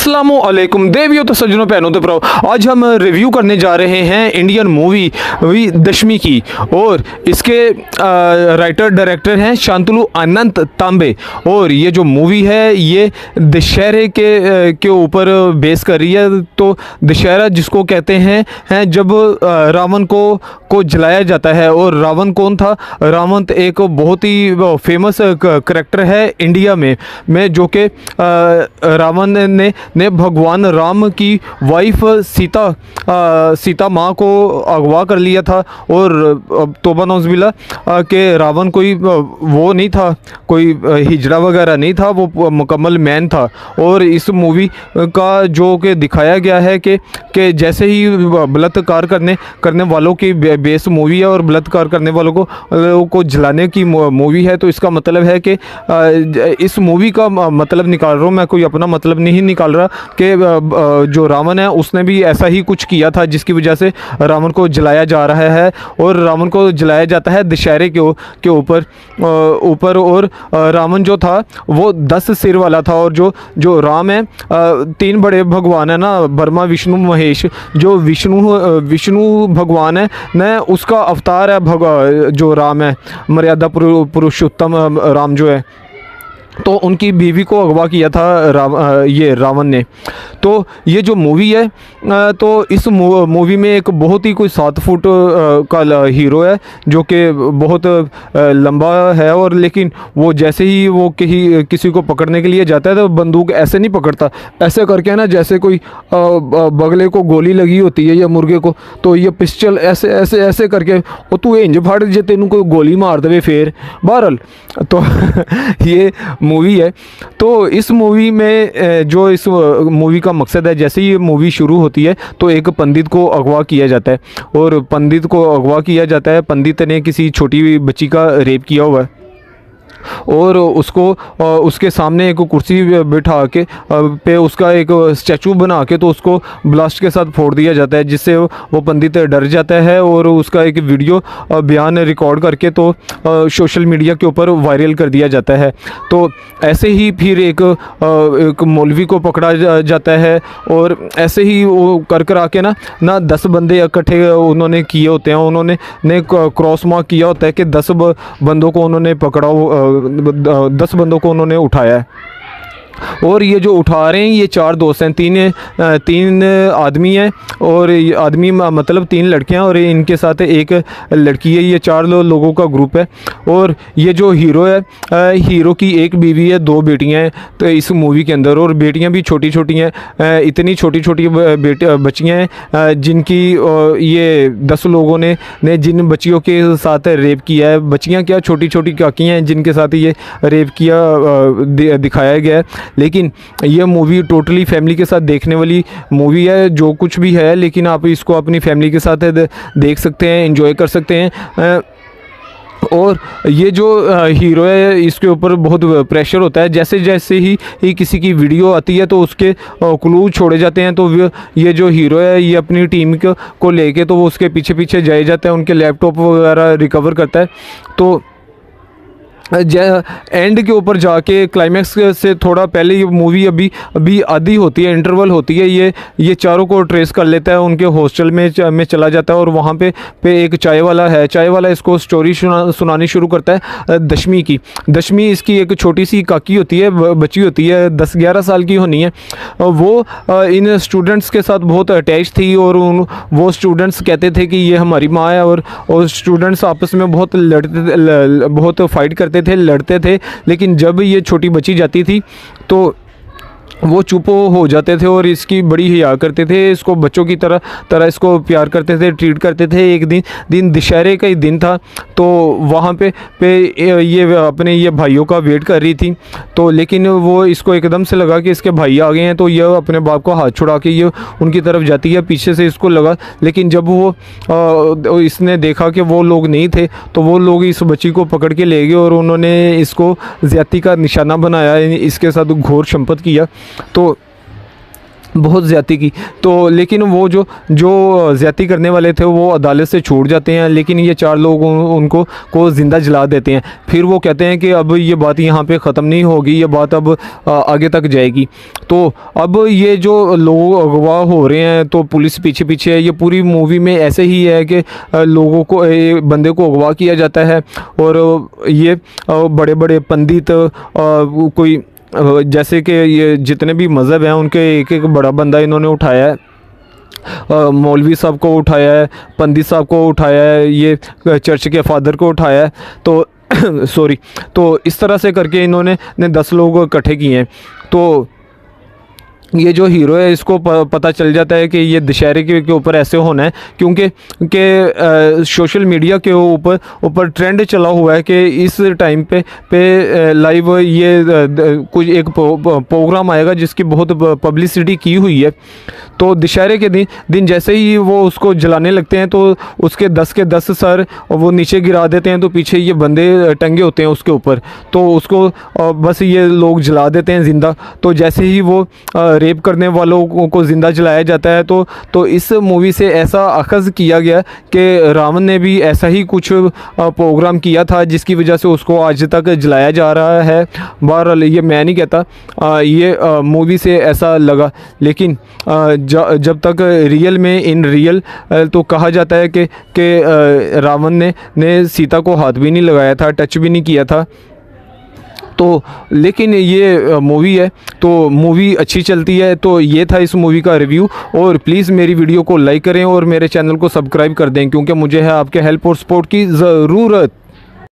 अस्सलामुअलैकुम देवियों तो सज्जनों पहनों तो प्रो। आज हम रिव्यू करने जा रहे हैं इंडियन मूवी दशमी की, और इसके राइटर डायरेक्टर हैं शांतनु अनंत तांबे। और ये जो मूवी है ये दशहरे के ऊपर बेस कर रही है। तो दशहरा जिसको कहते हैं जब रावण को जलाया जाता है। और रावण कौन था? रावण एक बहुत ही फेमस करेक्टर है इंडिया में जो कि रावण ने भगवान राम की वाइफ सीता माँ को अगवा कर लिया था। और तौबा नौज़बिल्ला के रावण कोई वो नहीं था, कोई हिजड़ा वगैरह नहीं था, वो मुकम्मल मैन था। और इस मूवी का जो कि दिखाया गया है कि जैसे ही बलात्कार करने वालों की बेस मूवी है और बलात्कार करने वालों को जलाने की मूवी है। तो इसका मतलब है कि इस मूवी का मतलब निकाल रहा हूँ मैं, कोई अपना मतलब नहीं निकाल रहा, कि जो रावण है उसने भी ऐसा ही कुछ किया था जिसकी वजह से रावण को जलाया जा रहा है। और रावण को जलाया जाता है दशहरे के ऊपर। और रावण जो था वो 10 सिर वाला था। और जो राम है, 3 बड़े भगवान है ना, ब्रह्मा विष्णु महेश। जो विष्णु भगवान है न, उसका अवतार है जो राम है, मर्यादा पुरुषोत्तम राम जो है। तो उनकी बीवी को अगवा किया था ये रावण ने। तो ये जो मूवी है, तो इस मूवी में एक बहुत ही कोई 7 फुट का हीरो है जो कि बहुत लंबा है। और लेकिन वो जैसे ही वो किसी को पकड़ने के लिए जाता है तो बंदूक ऐसे नहीं पकड़ता, ऐसे करके ना जैसे कोई बगले को गोली लगी होती है या मुर्गे को, तो ये पिस्टल ऐसे ऐसे ऐसे करके और तू इंज फाड़ जे तेनू कोई गोली मार देवे फिर बहरल। तो ये मूवी है। तो इस मूवी में जो इस मूवी का मकसद है, जैसे ही मूवी शुरू होती है तो एक पंडित को अगवा किया जाता है। और पंडित को अगवा किया जाता है, पंडित ने किसी छोटी बच्ची का रेप किया हुआ है। और उसको उसके सामने एक कुर्सी बिठा के पे उसका एक स्टैचू बना के तो उसको ब्लास्ट के साथ फोड़ दिया जाता है, जिससे वो पंडित डर जाता है। और उसका एक वीडियो बयान रिकॉर्ड करके तो सोशल मीडिया के ऊपर वायरल कर दिया जाता है। तो ऐसे ही फिर एक मौलवी को पकड़ा जाता है। और ऐसे ही वो कर आके ना 10 बंदे इकट्ठे उन्होंने किए होते हैं। उन्होंने क्रॉस मार्क किया होता है कि 10 बंदों को उन्होंने पकड़ा, 10 बंदों को उन्होंने उठाया है। और ये जो उठा रहे हैं ये 4 दोस्त हैं, 3 आदमी हैं। और आदमी मतलब 3 लड़कियां और इनके साथ एक लड़की है। ये 4 लोगों का ग्रुप है। और ये जो हीरो है, हीरो की एक बीवी है, 2 बेटियां हैं तो इस मूवी के अंदर। और बेटियां भी छोटी छोटी हैं, इतनी छोटी छोटी बच्चियां हैं जिनकी ये 10 लोगों ने जिन बच्चियों के साथ रेप किया है। बच्चियां क्या, छोटी छोटी काकियां हैं जिनके साथ ये रेप किया दिखाया गया है। लेकिन ये मूवी टोटली फैमिली के साथ देखने वाली मूवी है, जो कुछ भी है। लेकिन आप इसको अपनी फैमिली के साथ देख सकते हैं, एंजॉय कर सकते हैं। और ये जो हीरो है इसके ऊपर बहुत प्रेशर होता है। जैसे जैसे ही किसी की वीडियो आती है तो उसके क्लू छोड़े जाते हैं। तो ये जो हीरो है ये अपनी टीम को लेके तो वो उसके पीछे पीछे जाए जाता है, उनके लैपटॉप वगैरह रिकवर करता है। तो एंड के ऊपर जाके क्लाइमैक्स से थोड़ा पहले ये मूवी अभी आधी होती है, इंटरवल होती है। ये चारों को ट्रेस कर लेता है, उनके हॉस्टल में चला जाता है। और वहाँ पे एक चाय वाला है, चाय वाला इसको स्टोरी सुनानी शुरू करता है दशमी की। दशमी इसकी एक छोटी सी काकी होती है, बच्ची होती है, 10-11 साल की होनी है। वो इन स्टूडेंट्स के साथ बहुत अटैच थी। और वो स्टूडेंट्स कहते थे कि ये हमारी माँ है। और स्टूडेंट्स आपस में बहुत फाइट करते थे, लड़ते थे। लेकिन जब ये छोटी बच्ची जाती थी तो वो चुप हो जाते थे और इसकी बड़ी हिया करते थे। इसको बच्चों की तरह इसको प्यार करते थे, ट्रीट करते थे। एक दिन दशहरे का ही दिन था, तो वहाँ पे ये अपने ये भाइयों का वेट कर रही थी। तो लेकिन वो इसको एकदम से लगा कि इसके भाई आ गए हैं, तो ये अपने बाप को हाथ छुड़ा के ये उनकी तरफ जाती है। पीछे से इसको लगा, लेकिन जब वो इसने देखा कि वो लोग नहीं थे तो वो लोग इस बच्ची को पकड़ के ले गए और उन्होंने इसको ज़्यादती का निशाना बनाया, इसके साथ घोर संपत किया। तो बहुत ज़्यादती की। तो लेकिन वो जो जो ज़्यादती करने वाले थे वो अदालत से छूट जाते हैं, लेकिन ये 4 लोग उनको को ज़िंदा जला देते हैं। फिर वो कहते हैं कि अब ये बात यहाँ पे ख़त्म नहीं होगी, ये बात अब आगे तक जाएगी। तो अब ये जो लोग अगवा हो रहे हैं तो पुलिस पीछे पीछे है। ये पूरी मूवी में ऐसे ही है कि लोगों को बंदे को अगवा किया जाता है और ये बड़े बड़े पंडित कोई जैसे कि ये जितने भी मज़हब हैं उनके एक एक बड़ा बंदा इन्होंने उठाया है। मौलवी साहब को उठाया है, पंडित साहब को उठाया है, ये चर्च के फादर को उठाया है। तो सॉरी, तो इस तरह से करके इन्होंने 10 लोग इकट्ठे किए हैं। तो ये जो हीरो है इसको पता चल जाता है कि ये दशहरे के ऊपर ऐसे होना है, क्योंकि सोशल मीडिया के ऊपर ट्रेंड चला हुआ है कि इस टाइम पे लाइव ये कुछ एक प्रोग्राम आएगा जिसकी बहुत पब्लिसिटी की हुई है। तो दशहरे के दिन जैसे ही वो उसको जलाने लगते हैं तो उसके 10 के 10 सर वो नीचे गिरा देते हैं। तो पीछे ये बंदे टंगे होते हैं उसके ऊपर, तो उसको बस ये लोग जला देते हैं ज़िंदा। तो जैसे ही वो रेप करने वालों को ज़िंदा जलाया जाता है तो इस मूवी से ऐसा अखज़ किया गया कि रावण ने भी ऐसा ही कुछ प्रोग्राम किया था जिसकी वजह से उसको आज तक जलाया जा रहा है। बहरहाल ये मैं नहीं कहता, ये मूवी से ऐसा लगा। लेकिन जब तक रियल में इन रियल तो कहा जाता है कि रावण ने सीता को हाथ भी नहीं लगाया था, टच भी नहीं किया था। तो लेकिन ये मूवी है तो मूवी अच्छी चलती है। तो ये था इस मूवी का रिव्यू, और प्लीज़ मेरी वीडियो को लाइक करें और मेरे चैनल को सब्सक्राइब कर दें, क्योंकि मुझे है आपके हेल्प और सपोर्ट की ज़रूरत।